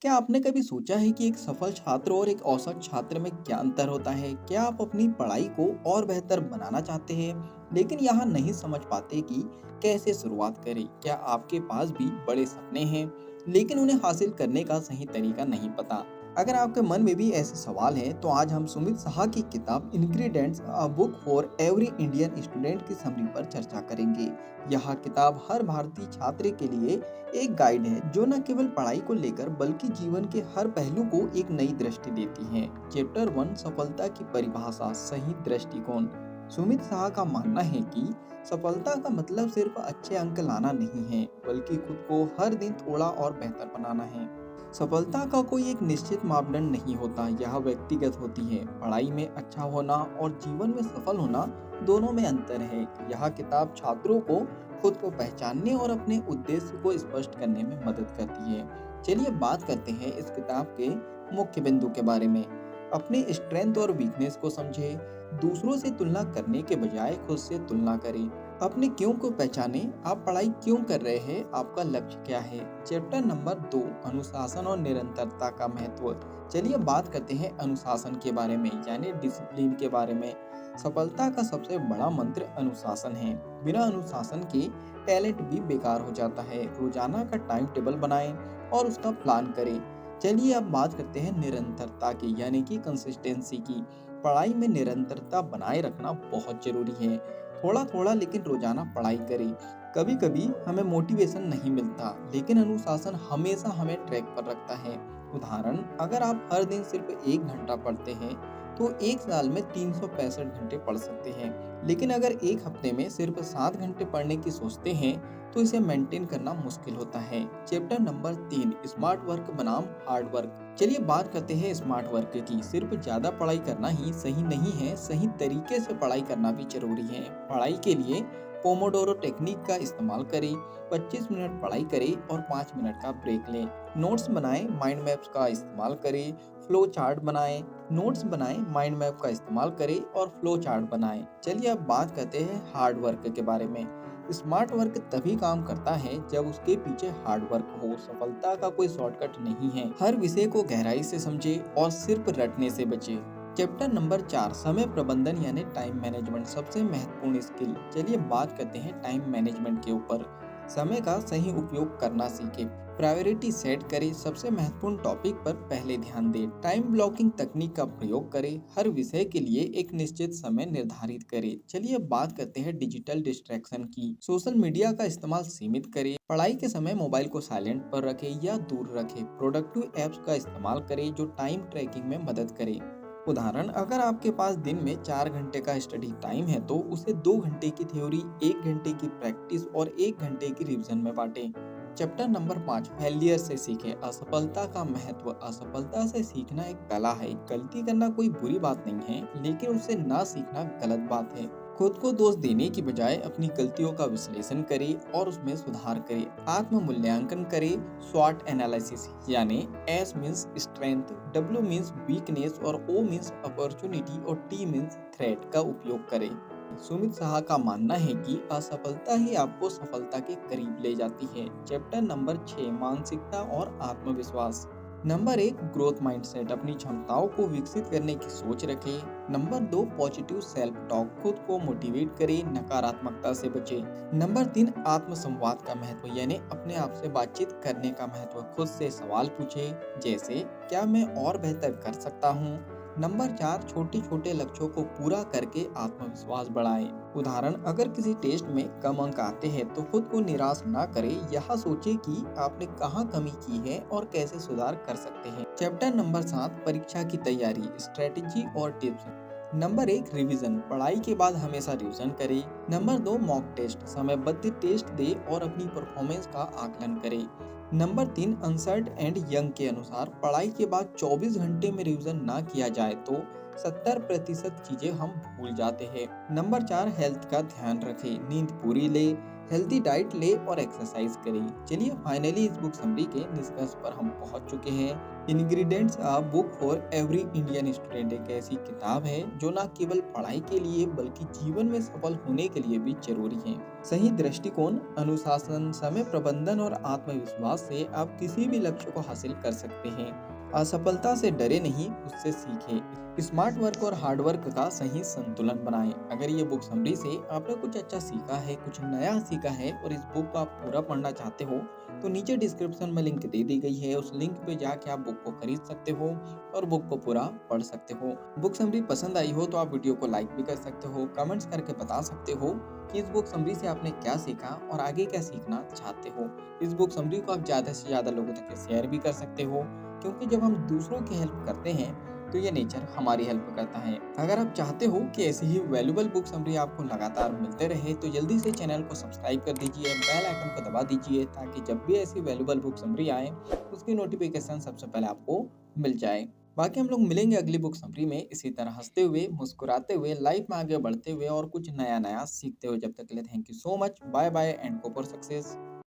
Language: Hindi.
क्या आपने कभी सोचा है कि एक सफल छात्र और एक औसत छात्र में क्या अंतर होता है? क्या आप अपनी पढ़ाई को और बेहतर बनाना चाहते हैं, लेकिन यहाँ नहीं समझ पाते कि कैसे शुरुआत करें? क्या आपके पास भी बड़े सपने हैं, लेकिन उन्हें हासिल करने का सही तरीका नहीं पता? अगर आपके मन में भी ऐसे सवाल हैं, तो आज हम सुमित साहा की किताब ingredients a book for every Indian student की समरी पर चर्चा करेंगे। यह किताब हर भारतीय छात्र के लिए एक गाइड है जो न केवल पढ़ाई को लेकर बल्कि जीवन के हर पहलू को एक नई दृष्टि देती है। चैप्टर 1, सफलता की परिभाषा, सही दृष्टिकोण। सुमित शाह का मानना है कि सफलता का मतलब सिर्फ अच्छे अंक लाना नहीं है, बल्कि खुद को हर दिन थोड़ा और बेहतर बनाना है। सफलता का कोई एक निश्चित मापदंड नहीं होता, यह व्यक्तिगत होती है। पढ़ाई में अच्छा होना और जीवन में सफल होना दोनों में अंतर है। यह किताब छात्रों को खुद को पहचानने और अपने उद्देश्य को स्पष्ट करने में मदद करती है। चलिए बात करते हैं इस किताब के मुख्य बिंदु के बारे में। अपनी स्ट्रेंथ और वीकनेस को समझे, दूसरों से तुलना करने के बजाय खुद से तुलना करें। अपने क्यों को पहचाने, आप पढ़ाई क्यों कर रहे हैं, आपका लक्ष्य क्या है। चैप्टर नंबर 2, अनुशासन और निरंतरता का महत्व। चलिए बात करते हैं अनुशासन के बारे में, यानी डिसिप्लिन के बारे में। सफलता का सबसे बड़ा मंत्र अनुशासन है। बिना अनुशासन के टैलेंट भी बेकार हो जाता है। रोजाना का टाइम टेबल बनाएं और उसका प्लान करें। चलिए अब बात करते हैं निरंतरता की, यानी कि कंसिस्टेंसी की। पढ़ाई में निरंतरता बनाए रखना बहुत जरूरी है। थोड़ा थोड़ा लेकिन रोजाना पढ़ाई करें। कभी कभी हमें मोटिवेशन नहीं मिलता, लेकिन अनुशासन हमेशा हमें ट्रैक पर रखता है। उदाहरण, अगर आप हर दिन सिर्फ 1 घंटा पढ़ते हैं तो एक साल में 365 घंटे पढ़ सकते हैं। लेकिन अगर एक हफ्ते में सिर्फ 7 घंटे पढ़ने की सोचते हैं तो इसे मेंटेन करना मुश्किल होता है। चैप्टर नंबर 3, स्मार्ट वर्क बनाम हार्ड वर्क। चलिए बात करते हैं स्मार्ट वर्क की। सिर्फ ज्यादा पढ़ाई करना ही सही नहीं है, सही तरीके से पढ़ाई करना भी जरूरी है। पढ़ाई के लिए पोमोडोरो टेक्निक का इस्तेमाल करें। 25 मिनट पढ़ाई करें और 5 मिनट का ब्रेक लें। नोट्स बनाएं, माइंड मैप्स का इस्तेमाल करें। फ्लो चार्ट बनाएं। नोट्स बनाएं, माइंड मैप का इस्तेमाल करें और फ्लो चार्ट बनाएं। चलिए अब बात करते हैं हार्ड वर्क के बारे में। स्मार्ट वर्क तभी काम करता है जब उसके पीछे हार्ड वर्क हो। सफलता का कोई शॉर्टकट नहीं है। हर विषय को गहराई से समझे और सिर्फ रटने से बचे। चैप्टर नंबर 4, समय प्रबंधन यानी टाइम मैनेजमेंट, सबसे महत्वपूर्ण स्किल। चलिए बात करते हैं टाइम मैनेजमेंट के ऊपर। समय का सही उपयोग करना सीखे। प्रायोरिटी सेट करें, सबसे महत्वपूर्ण टॉपिक पर पहले ध्यान दें। टाइम ब्लॉकिंग तकनीक का प्रयोग करें। हर विषय के लिए एक निश्चित समय निर्धारित करें। चलिए अब बात करते हैं डिजिटल डिस्ट्रैक्शन की। सोशल मीडिया का इस्तेमाल सीमित करें। पढ़ाई के समय मोबाइल को साइलेंट पर रखें या दूर रखें। प्रोडक्टिव एप्स का इस्तेमाल करें जो टाइम ट्रैकिंग में मदद करें। उदाहरण, अगर आपके पास दिन में 4 घंटे का स्टडी टाइम है तो उसे 2 घंटे की थ्योरी, 1 घंटे की प्रैक्टिस और 1 घंटे की रिवीजन में बांटें। चैप्टर नंबर 5, फेलियर से सीखें, असफलता का महत्व। असफलता से सीखना एक कला है। गलती करना कोई बुरी बात नहीं है, लेकिन उससे ना सीखना गलत बात है। खुद को दोष देने की बजाय अपनी गलतियों का विश्लेषण करें और उसमें सुधार करें। आत्म मूल्यांकन करें। स्वॉट एनालिसिस, यानी S means strength, W means weakness और ओ मीन्स अपॉर्चुनिटी और टी मीन्स थ्रेट का उपयोग करें। सुमित शाह का मानना है कि असफलता ही आपको सफलता के करीब ले जाती है। चैप्टर नंबर 6, मानसिकता और आत्मविश्वास। नंबर 1, ग्रोथ माइंडसेट, अपनी क्षमताओं को विकसित करने की सोच रखें। नंबर 2, पॉजिटिव सेल्फ टॉक, खुद को मोटिवेट करें, नकारात्मकता से बचें। नंबर 3, आत्म संवाद का महत्व, यानी अपने आप से बातचीत करने का महत्व। खुद से सवाल पूछें, जैसे क्या मैं और बेहतर कर सकता हूँ। नंबर 4, छोटे छोटे लक्ष्यों को पूरा करके आत्मविश्वास बढ़ाएं। उदाहरण, अगर किसी टेस्ट में कम अंक आते हैं तो खुद को निराश ना करें। यह सोचें कि आपने कहाँ कमी की है और कैसे सुधार कर सकते हैं। चैप्टर नंबर 7, परीक्षा की तैयारी, स्ट्रेटेजी और टिप्स। नंबर 1, रिवीजन, पढ़ाई के बाद हमेशा रिवीजन करें। नंबर 2, मॉक टेस्ट, समयबद्ध टेस्ट दे और अपनी परफॉर्मेंस का आकलन करें। नंबर 3, अनसर्ट एंड यंग के अनुसार पढ़ाई के बाद 24 घंटे में रिवीजन ना किया जाए तो 70% चीजें हम भूल जाते हैं। नंबर 4, हेल्थ का ध्यान रखें, नींद पूरी ले, हेल्दी डाइट ले और एक्सरसाइज करें। चलिए फाइनली इस बुक समरी के निष्कर्ष पर हम पहुंच चुके हैं। Ingredients a book for every Indian student एक ऐसी किताब है जो न केवल पढ़ाई के लिए बल्कि जीवन में सफल होने के लिए भी जरूरी है। सही दृष्टिकोण, अनुशासन, समय प्रबंधन और आत्मविश्वास से आप किसी भी लक्ष्य को हासिल कर सकते हैं। असफलता से डरे नहीं, उससे सीखें। स्मार्ट वर्क और हार्ड वर्क का सही संतुलन बनाएं। अगर ये बुक समरी से आपने कुछ अच्छा सीखा है, कुछ नया सीखा है और इस बुक को आप पूरा पढ़ना चाहते हो, तो नीचे डिस्क्रिप्शन में लिंक दे दी गई है। उस लिंक पे जाके आप बुक को खरीद सकते हो और बुक को पूरा पढ़ सकते हो। बुक समरी पसंद आई हो तो आप वीडियो को लाइक भी कर सकते हो, कमेंट्स करके बता सकते हो कि इस बुक समरी से आपने क्या सीखा और आगे क्या सीखना चाहते हो। इस बुक समरी को आप ज़्यादा से ज़्यादा लोगों तक शेयर भी कर सकते हो, क्योंकि जब हम दूसरों की हेल्प करते हैं तो ये नेचर हमारी हेल्प करता है। अगर आप चाहते हो कि ऐसी ही वैल्यूएबल बुक समरी आपको लगातार मिलते रहे तो जल्दी से चैनल को सब्सक्राइब कर दीजिए, बेल आइकन को दबा दीजिए ताकि जब भी ऐसी वैल्यूएबल बुक समरी आए उसकी नोटिफिकेशन सबसे पहले आपको मिल जाए। बाकी हम लोग मिलेंगे अगली बुक समरी में इसी तरह हंसते हुए, मुस्कुराते हुए, लाइफ में आगे बढ़ते हुए और कुछ नया नया सीखते हुए। जब तक के लिए thank you so much, bye bye and go for success.